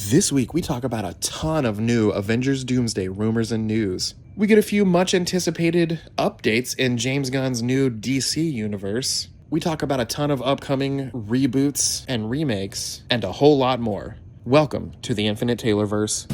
This week, we talk about a ton of new Avengers Doomsday rumors and news. We get a few much anticipated updates in James Gunn's new DC universe. We talk about a ton of upcoming reboots and remakes, and a whole lot more. Welcome to the Infinite Taylorverse.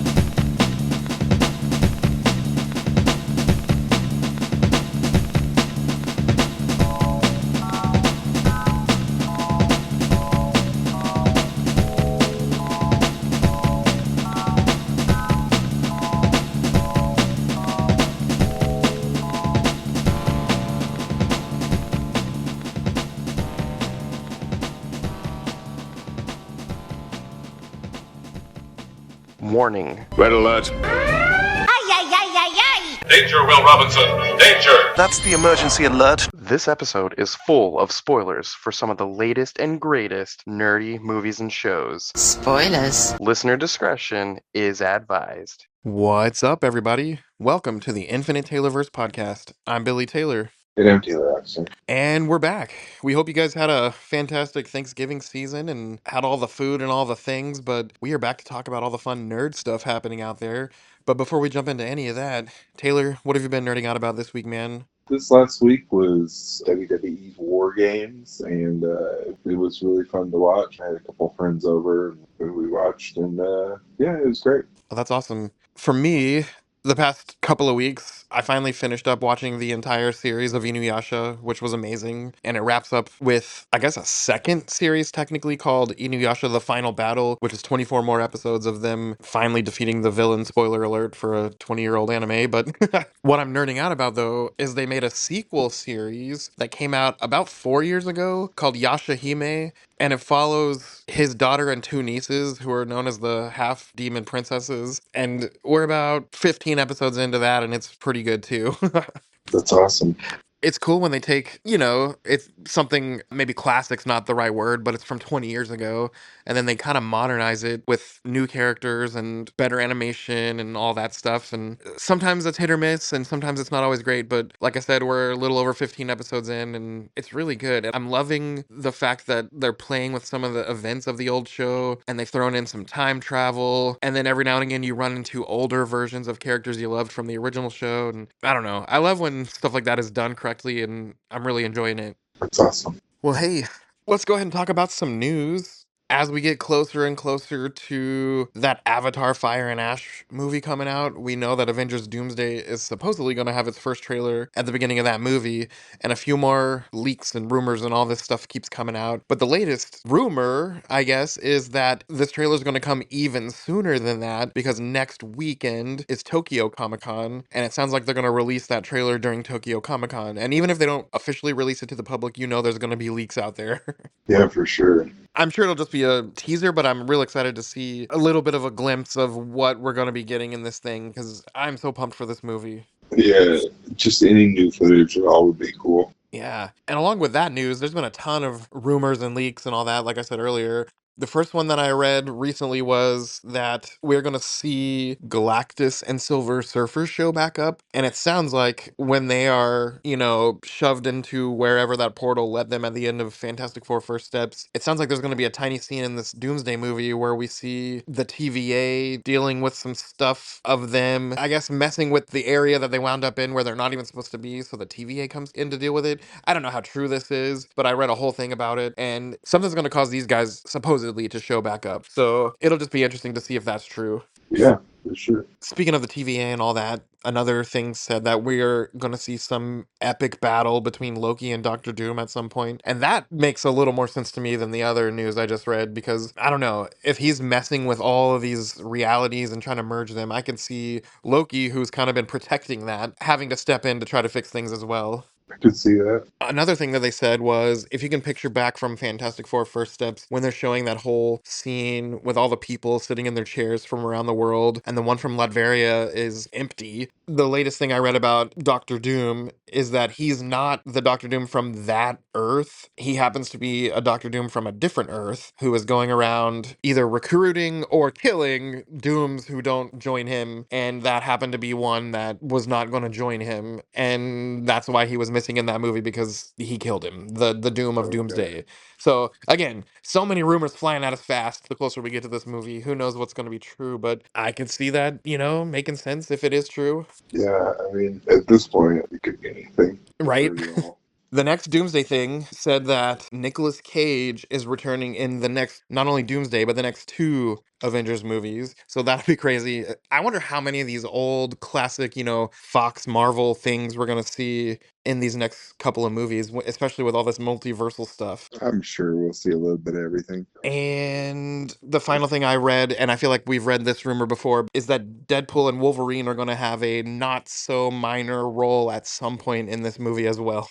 Warning. Red alert. Ay, ay, ay, ay, ay! Danger, Will Robinson. Danger. That's the emergency alert. This episode is full of spoilers for some of the latest and greatest nerdy movies and shows. Spoilers. Listener discretion is advised. What's up, everybody? Welcome to the Infinite Taylorverse podcast. I'm Billy Taylor. An empty accent. And we're back. We hope you guys had a fantastic Thanksgiving season and had all the food and all the things, but we are back to talk about all the fun nerd stuff happening out there. But before we jump into any of that, Taylor, what have you been nerding out about this week, man? This last week was WWE's War Games, and it was really fun to watch. I had a couple friends over, and we watched, and yeah, it was great. Well, that's awesome. For me, the past couple of weeks, I finally finished up watching the entire series of Inuyasha, which was amazing. And it wraps up with, I guess, a second series technically called Inuyasha The Final Battle, which is 24 more episodes of them finally defeating the villain. Spoiler alert for a 20-year-old anime. But what I'm nerding out about, though, is they made a sequel series that came out about 4 years ago called Yashahime, and it follows his daughter and two nieces who are known as the half demon princesses. And we're about 15 episodes into that, and it's pretty good too. That's awesome. It's cool when they take, it's something, maybe classic's not the right word, but it's from 20 years ago, and then they kind of modernize it with new characters and better animation and all that stuff. And sometimes it's hit or miss, and sometimes it's not always great, but like I said, we're a little over 15 episodes in, and it's really good. And I'm loving the fact that they're playing with some of the events of the old show, and they've thrown in some time travel, and then every now and again you run into older versions of characters you loved from the original show, and I don't know. I love when stuff like that is done correctly, and I'm really enjoying it. That's awesome. Well, hey, let's go ahead and talk about some news. As we get closer and closer to that Avatar Fire and Ash movie coming out, we know that Avengers Doomsday is supposedly going to have its first trailer at the beginning of that movie, and a few more leaks and rumors and all this stuff keeps coming out. But the latest rumor, I guess, is that this trailer is going to come even sooner than that because next weekend is Tokyo Comic Con, and it sounds like they're going to release that trailer during Tokyo Comic Con. And even if they don't officially release it to the public, there's going to be leaks out there. Yeah, for sure. I'm sure it'll just be a teaser, but I'm real excited to see a little bit of a glimpse of what we're going to be getting in this thing because I'm so pumped for this movie. Yeah, just any new footage at all would be cool. Yeah. And along with that news, there's been a ton of rumors and leaks and all that, like I said earlier. The first one that I read recently was that we're going to see Galactus and Silver Surfer show back up. And it sounds like when they are, shoved into wherever that portal led them at the end of Fantastic Four First Steps, it sounds like there's going to be a tiny scene in this Doomsday movie where we see the TVA dealing with some stuff of them, I guess, messing with the area that they wound up in where they're not even supposed to be. So the TVA comes in to deal with it. I don't know how true this is, but I read a whole thing about it, and something's going to cause these guys supposedly to show back up. So it'll just be interesting to see if that's true. Yeah, for sure. Speaking of the TVA and all that, another thing said that we're going to see some epic battle between Loki and Doctor Doom at some point. And that makes a little more sense to me than the other news I just read because, I don't know, if he's messing with all of these realities and trying to merge them, I can see Loki, who's kind of been protecting that, having to step in to try to fix things as well. I could see that. Another thing that they said was if you can picture back from Fantastic Four First Steps when they're showing that whole scene with all the people sitting in their chairs from around the world and the one from Latveria is empty. The latest thing I read about Doctor Doom is that he's not the Doctor Doom from that Earth. He happens to be a Doctor Doom from a different Earth who is going around either recruiting or killing Dooms who don't join him, and that happened to be one that was not going to join him, and that's why he was missing in that movie because he killed him, the Doom of Okay. Doomsday. So again, so many rumors flying at us fast. The closer we get to this movie, who knows what's going to be true? But I can see that, making sense if it is true, Yeah, I mean, at this point, it could be anything. I've right? heard it all. The next Doomsday thing said that Nicolas Cage is returning in the next, not only Doomsday, but the next two Avengers movies. So that'll be crazy. I wonder how many of these old classic, Fox Marvel things we're going to see in these next couple of movies, especially with all this multiversal stuff. I'm sure we'll see a little bit of everything. And the final thing I read, and I feel like we've read this rumor before, is that Deadpool and Wolverine are going to have a not so minor role at some point in this movie as well.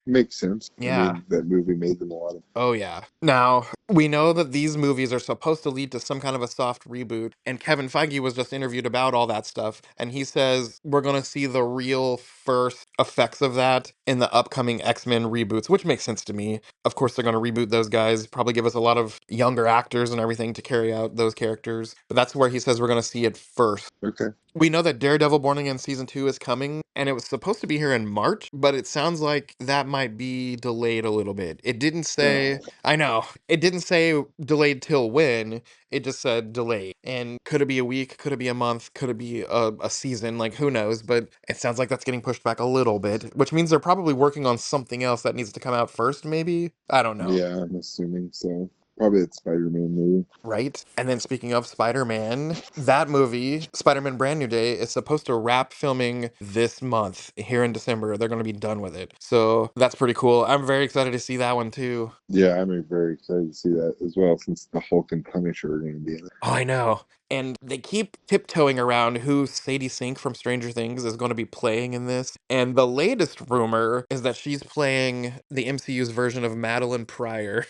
Makes sense. I Yeah. mean, that movie made them a lot of. Oh, yeah. Now, we know that these movies are supposed to lead to some kind of a soft reboot, and Kevin Feige was just interviewed about all that stuff, and he says we're going to see the real first effects of that in the upcoming X-Men reboots, which makes sense to me. Of course, they're going to reboot those guys, probably give us a lot of younger actors and everything to carry out those characters, but that's where he says we're going to see it first. Okay. We know that Daredevil Born Again Season 2 is coming, and it was supposed to be here in March, but it sounds like that might be delayed a little bit. It didn't say, Oh, I know, it didn't say delayed till when, it just said delayed. And could it be a week? Could it be a month? Could it be a season? Like, who knows? But it sounds like that's getting pushed back a little bit, which means they're probably working on something else that needs to come out first, maybe? I don't know. yeah, I'm assuming so. Probably that Spider-Man movie. Right? And then speaking of Spider-Man, that movie, Spider-Man Brand New Day, is supposed to wrap filming this month here in December. They're going to be done with it. So that's pretty cool. I'm very excited to see that one too. Yeah, I'm very excited to see that as well, since the Hulk and Punisher are going to be in it. Oh, I know. And they keep tiptoeing around who Sadie Sink from Stranger Things is going to be playing in this. And the latest rumor is that she's playing the MCU's version of Madeline Pryor.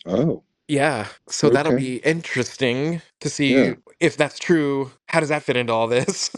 Oh, Yeah, so that'll okay. be interesting to Yeah. see if that's true. How does that fit into all this?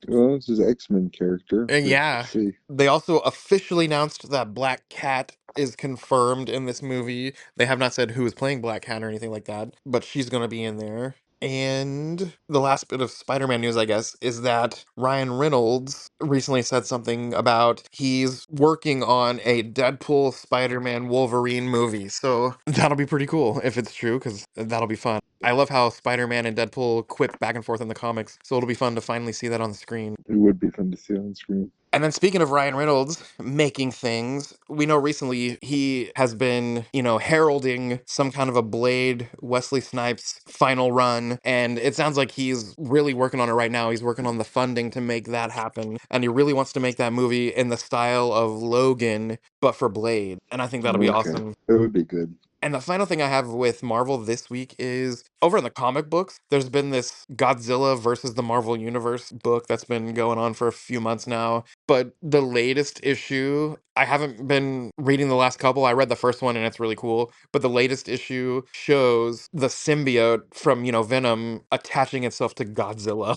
Well, this is an X-Men character. And We'll yeah, see. they also officially announced that Black Cat is confirmed in this movie. They have not said who is playing Black Cat or anything like that, but she's going to be in there. And the last bit of Spider Man news, I guess, is that Ryan Reynolds recently said something about he's working on a Deadpool, Spider Man, Wolverine movie. So that'll be pretty cool if it's true, because that'll be fun. I love how Spider Man and Deadpool quip back and forth in the comics, so it'll be fun to finally see that on the screen. It would be fun to see on screen. And then speaking of Ryan Reynolds making things, we know recently he has been, heralding some kind of a Blade Wesley Snipes final run. And it sounds like he's really working on it right now. He's working on the funding to make that happen. And he really wants to make that movie in the style of Logan, but for Blade. And I think that'll be Okay. awesome. That would be good. And the final thing I have with Marvel this week is over in the comic books, there's been this Godzilla versus the Marvel Universe book that's been going on for a few months now. But the latest issue, I haven't been reading the last couple. I read the first one and it's really cool. But the latest issue shows the symbiote from, Venom attaching itself to Godzilla.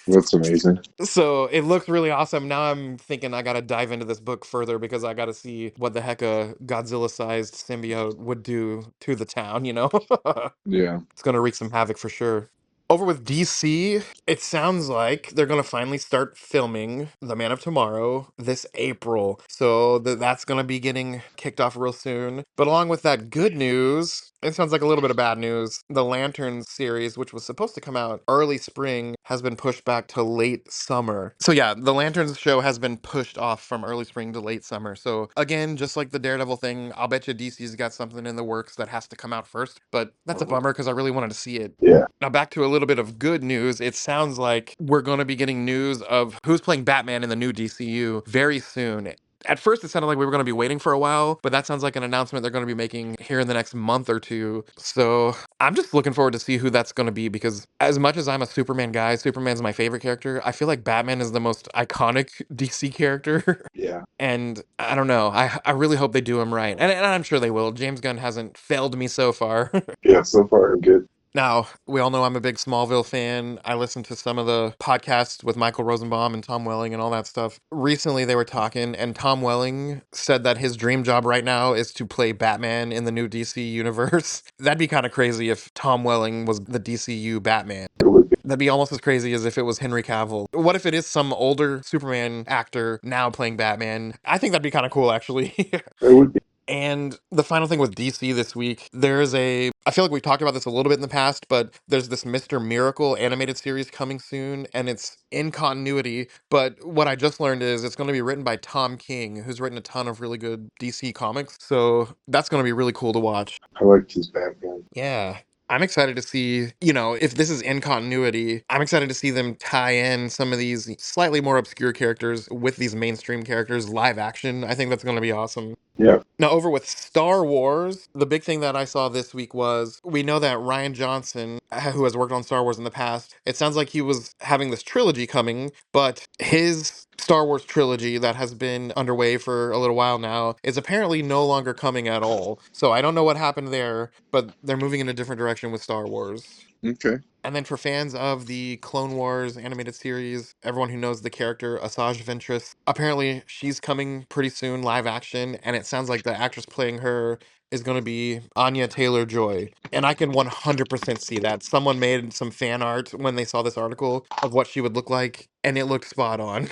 That's amazing. So it looks really awesome. Now I'm thinking I gotta dive into this book further because I gotta see what the heck a Godzilla-sized symbiote would do to the town? Yeah. It's gonna wreak some havoc for sure. Over with DC, it sounds like they're gonna finally start filming The Man of Tomorrow this April. So that's gonna be getting kicked off real soon. But along with that good news, it sounds like a little bit of bad news. The Lanterns series, which was supposed to come out early spring, has been pushed back to late summer. So yeah, the Lanterns show has been pushed off from early spring to late summer. So again, just like the Daredevil thing, I'll bet you DC's got something in the works that has to come out first. But that's a bummer because I really wanted to see it. Yeah. Now, back to a little bit of good news. It sounds like we're going to be getting news of who's playing Batman in the new DCU very soon. At first, it sounded like we were going to be waiting for a while, but that sounds like an announcement they're going to be making here in the next month or two. So I'm just looking forward to see who that's going to be because as much as I'm a Superman guy, Superman's my favorite character. I feel like Batman is the most iconic DC character. Yeah. And I don't know. I really hope they do him right. And I'm sure they will. James Gunn hasn't failed me so far. Yeah. So far, I'm good. Now, we all know I'm a big Smallville fan. I listen to some of the podcasts with Michael Rosenbaum and Tom Welling and all that stuff. Recently, they were talking, and Tom Welling said that his dream job right now is to play Batman in the new DC universe. That'd be kind of crazy if Tom Welling was the DCU Batman. It would be. That'd be almost as crazy as if it was Henry Cavill. What if it is some older Superman actor now playing Batman? I think that'd be kind of cool, actually. It would be. And the final thing with DC this week, I feel like we've talked about this a little bit in the past, but there's this Mr. Miracle animated series coming soon, and it's in continuity. But what I just learned is it's going to be written by Tom King, who's written a ton of really good DC comics. So that's going to be really cool to watch. I liked his Batman. Yeah. I'm excited to see, if this is in continuity, I'm excited to see them tie in some of these slightly more obscure characters with these mainstream characters live action. I think that's going to be awesome. Yeah. Now, over with Star Wars, the big thing that I saw this week was we know that Ryan Johnson, who has worked on Star Wars in the past, it sounds like he was having this trilogy coming, but his Star Wars trilogy that has been underway for a little while now is apparently no longer coming at all. So I don't know what happened there, but they're moving in a different direction with Star Wars. Okay. And then for fans of the Clone Wars animated series, everyone who knows the character Asajj Ventress, apparently she's coming pretty soon, live action, and it sounds like the actress playing her is going to be Anya Taylor-Joy. And I can 100% see that. Someone made some fan art when they saw this article of what she would look like, and it looked spot on.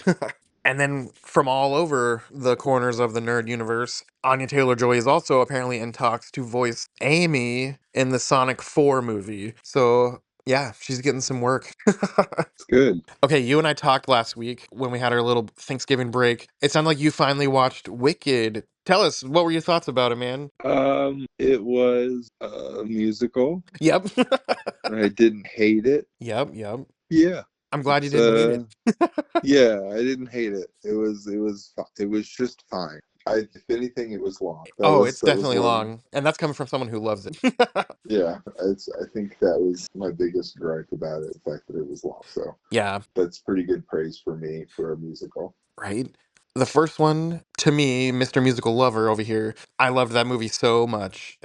And then from all over the corners of the nerd universe, Anya Taylor-Joy is also apparently in talks to voice Amy in the Sonic 4 movie. So yeah, she's getting some work. It's good. Okay, you and I talked last week when we had our little Thanksgiving break. It sounded like you finally watched Wicked. Tell us, what were your thoughts about it, man? It was a musical. Yep. I didn't hate it. Yep. Yeah. I'm glad you It's didn't hate it. yeah, I didn't hate it. It was just fine. If anything, it was long. Oh, it's That was definitely one. long. And that's coming from someone who loves it. Yeah, I think that was my biggest gripe about it, the fact that it was long. So Yeah. that's pretty good praise for me for a musical. Right? The first one, to me, Mr. Musical Lover over here, I loved that movie so much.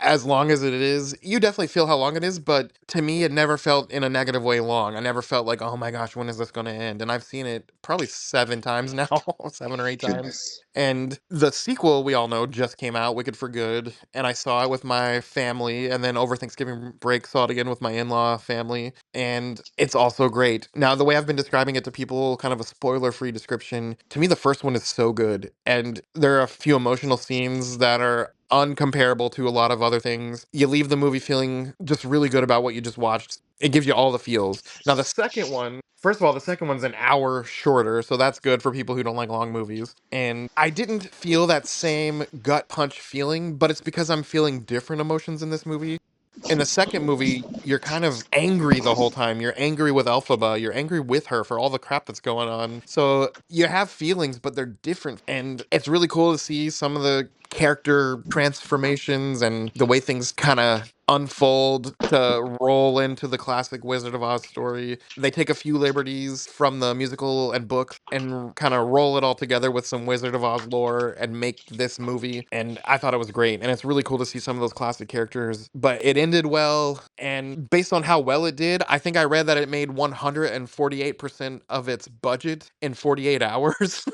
As long as it is, you definitely feel how long it is, but to me, it never felt in a negative way long. I never felt like, oh my gosh, when is this going to end? And I've seen it probably 7 times now, 7 or 8 times. Goodness. And the sequel, we all know, just came out, Wicked for Good, and I saw it with my family, and then over Thanksgiving break, saw it again with my in-law family, and it's also great. Now, the way I've been describing it to people, kind of a spoiler-free description, to me, the first one is so good, and there are a few emotional scenes that are uncomparable to a lot of other things. You leave the movie feeling just really good about what you just watched. It gives you all the feels. Now, the second one, first of all, the second one's an hour shorter, so that's good for people who don't like long movies. And I didn't feel that same gut punch feeling, but it's because I'm feeling different emotions in this movie. In the second movie, you're kind of angry the whole time. You're angry with Elphaba. You're angry with her for all the crap that's going on. So you have feelings, but they're different. And it's really cool to see some of the character transformations and the way things kind of unfold to roll into the classic Wizard of Oz story. They take a few liberties from the musical and books and kind of roll it all together with some Wizard of Oz lore and make this movie. And I thought it was great. And it's really cool to see some of those classic characters. But it ended well. And based on how well it did, I think I read that it made 148% of its budget in 48 hours.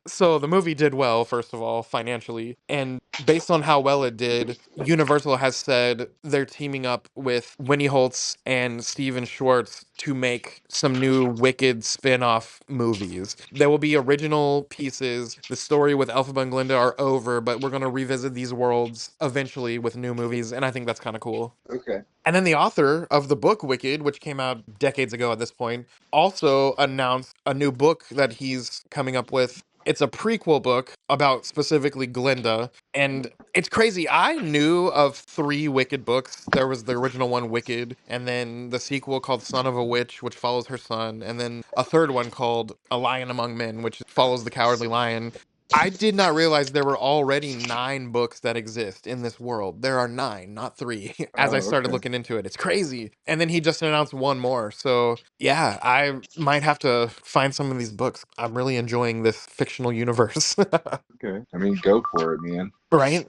So the movie did well, first of all, financially. And based on how well it did, Universal has said they're teaming up with Winnie Holtz and Steven Schwartz to make some new Wicked spin-off movies. There will be original pieces. The story with Elphaba and Glinda are over, but we're going to revisit these worlds eventually with new movies, and I think that's kind of cool. Okay. And then the author of the book Wicked, which came out decades ago at this point, also announced a new book that he's coming up with. It's a prequel book about specifically Glinda. And it's crazy. I knew of three Wicked books. There was the original one, Wicked, and then the sequel called Son of a Witch, which follows her son, and then a third one called A Lion Among Men, which follows the Cowardly Lion. I did not realize there were already 9 books that exist in this world. There are 9, not 3. As I Oh, started okay. looking into it, it's crazy. And then he just announced one more. So, yeah, I might have to find some of these books. I'm really enjoying this fictional universe. Okay. I mean, go for it, man. Right?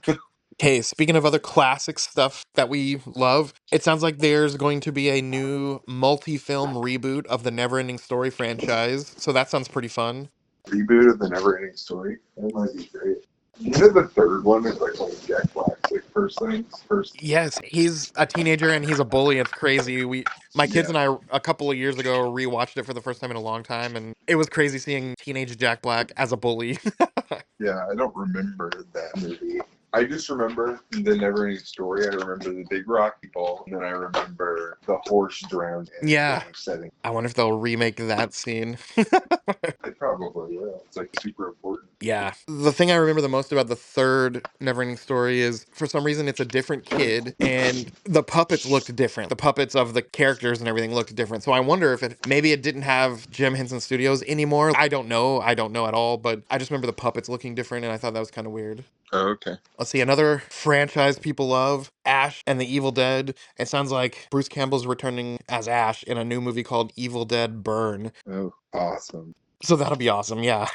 Hey, speaking of other classic stuff that we love, it sounds like there's going to be a new multi-film reboot of the Neverending Story franchise. So that sounds pretty fun. Reboot of the Never-Ending Story. That might be great. You know the third one is like one of Jack Black's like first things. First, Yes, he's a teenager and he's a bully. It's crazy. My kids yeah, and I, a couple of years ago, rewatched it for the first time in a long time, and it was crazy seeing teenage Jack Black as a bully. yeah. I don't remember that movie. I just remember the Never-Ending Story. I remember the big rocky ball, and then I remember the horse drowned in Yeah, the setting. I wonder if they'll remake that scene. They probably will. It's like super important. Yeah. The thing I remember the most about the third Neverending Story is for some reason it's a different kid and the puppets looked different. The puppets of the characters and everything looked different. So I wonder if maybe it didn't have Jim Henson Studios anymore. I don't know. I don't know at all, but I just remember the puppets looking different and I thought that was kind of weird. Oh, okay. Let's see, another franchise people love, Ash and the Evil Dead. It sounds like Bruce Campbell's returning as Ash in a new movie called Evil Dead Burn. Oh, awesome. So that'll be awesome, yeah.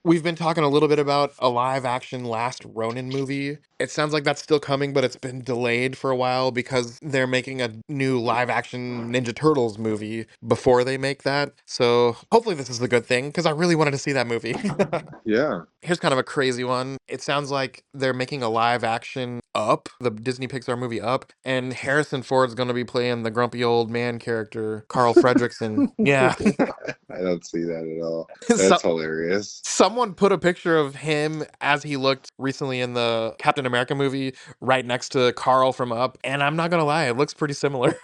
We've been talking a little bit about a live action Last Ronin movie. It sounds like that's still coming, but it's been delayed for a while because they're making a new live action Ninja Turtles movie before they make that. So hopefully this is a good thing because I really wanted to see that movie. Yeah. Here's kind of a crazy one. It sounds like they're making a live action Up, the Disney Pixar movie Up, and Harrison Ford's going to be playing the grumpy old man character, Carl Fredricksen. Yeah. I don't see that at all. So, That's hilarious. someone put a picture of him as he looked recently in the Captain America movie right next to Carl from Up, and I'm not gonna lie, it looks pretty similar.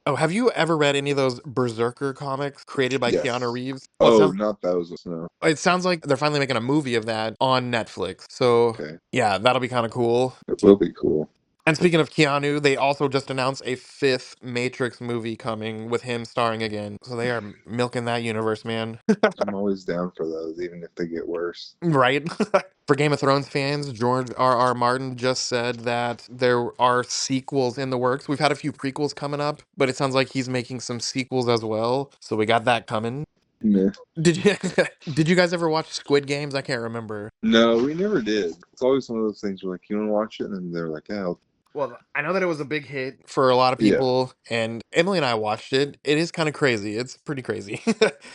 Oh, have you ever read any of those Berserker comics created by Keanu Yes. Reeves? Well, Oh, not those. No. it sounds like they're finally making a movie of that on Netflix. So, Okay. yeah, that'll be kind of cool. It will be cool. And speaking of Keanu, they also just announced a fifth Matrix movie coming with him starring again. So they are milking that universe, man. I'm always down for those, even if they get worse. Right? For Game of Thrones fans, George R. Martin just said that there are sequels in the works. We've had a few prequels coming up, but it sounds like he's making some sequels as well. So we got that coming. Meh. Did you did you guys ever watch Squid Games? I can't remember. No, we never did. It's always one of those things where like you want to watch it, and they're like, "Yeah, Well, I know that it was a big hit for a lot of yeah." people, and Emily and I watched it. It is kind of crazy. It's pretty crazy.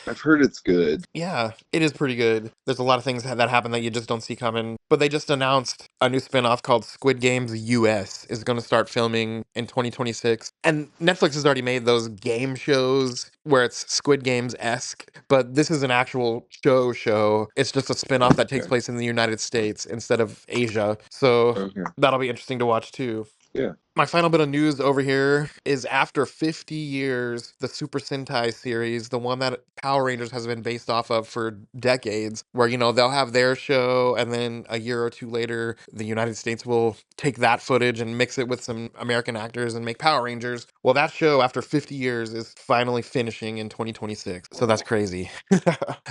I've heard it's good. Yeah, it is pretty good. There's a lot of things that happen that you just don't see coming. But they just announced a new spin-off called Squid Games US is going to start filming in 2026. And Netflix has already made those game shows where it's Squid Games-esque, but this is an actual show. It's just a spin-off that takes Okay. place in the United States instead of Asia. So Okay. that'll be interesting to watch too. Yeah. My final bit of news over here is after 50 years, the Super Sentai series, the one that Power Rangers has been based off of for decades, where, they'll have their show and then a year or two later, the United States will take that footage and mix it with some American actors and make Power Rangers. Well, that show, after 50 years, is finally finishing in 2026. So that's crazy.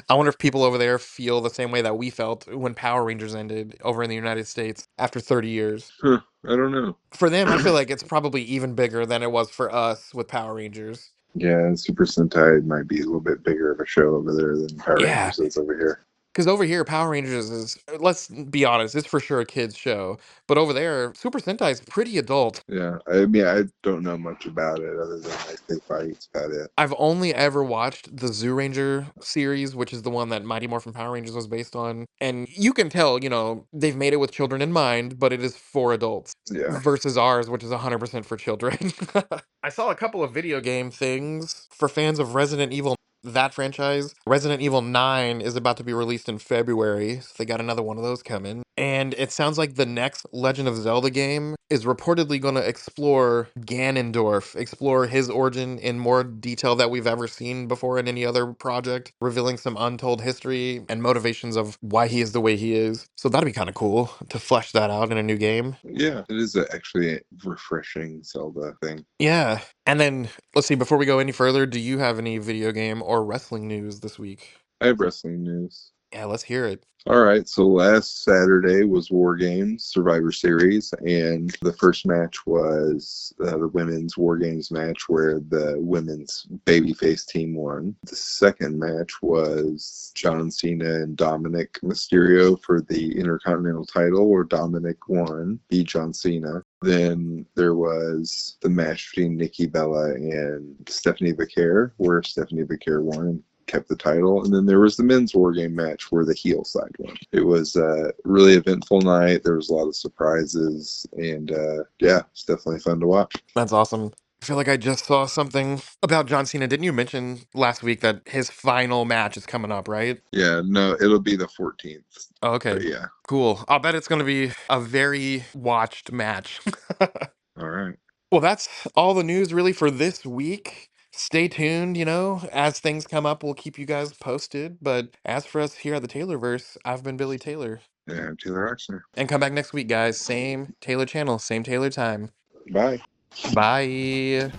I wonder if people over there feel the same way that we felt when Power Rangers ended over in the United States after 30 years. Huh. I don't know. For them, I feel like it's probably even bigger than it was for us with Power Rangers. Yeah, Super Sentai might be a little bit bigger of a show over there than Power Yeah, Rangers is over here. because over here, Power Rangers is, let's be honest, it's for sure a kid's show. But over there, Super Sentai is pretty adult. Yeah, I mean, I don't know much about it other than like they fight. It's about it. I've only ever watched the Zoo Ranger series, which is the one that Mighty Morphin Power Rangers was based on. And you can tell, they've made it with children in mind, but it is for adults Yeah. versus ours, which is 100% for children. I saw a couple of video game things for fans of Resident Evil. That franchise, Resident Evil 9, is about to be released in February. So they got another one of those coming. And it sounds like the next Legend of Zelda game is reportedly going to explore Ganondorf, explore his origin in more detail that we've ever seen before in any other project, revealing some untold history and motivations of why he is the way he is. So that'd be kind of cool to flesh that out in a new game. Yeah, it is actually a refreshing Zelda thing. Yeah. And then, let's see, before we go any further, do you have any video game or wrestling news this week? I have wrestling news. Yeah, let's hear it. All right, so last Saturday was War Games Survivor Series, and the first match was the women's War Games match where the women's babyface team won. The second match was John Cena and Dominic Mysterio for the Intercontinental title, where Dominic won, beat John Cena. Then there was the match between Nikki Bella and Stephanie Becerra, where Stephanie Becerra won and kept the title. And then there was the men's War Game match where the heel side won. It was a really eventful night. There was a lot of surprises, and yeah, it's definitely fun to watch. That's awesome. I feel like I just saw something about John Cena. Didn't you mention last week that his final match is coming up, right? Yeah, no, it'll be the 14th. Oh, But okay. yeah, Cool. I'll bet it's going to be a very watched match. all right. Well, that's all the news really for this week. Stay tuned, as things come up, we'll keep you guys posted. But as for us here at the Taylorverse, I've been Billy Taylor. Yeah, Taylor Oxner. And come back next week, guys. Same Taylor channel, same Taylor time. Bye. Bye.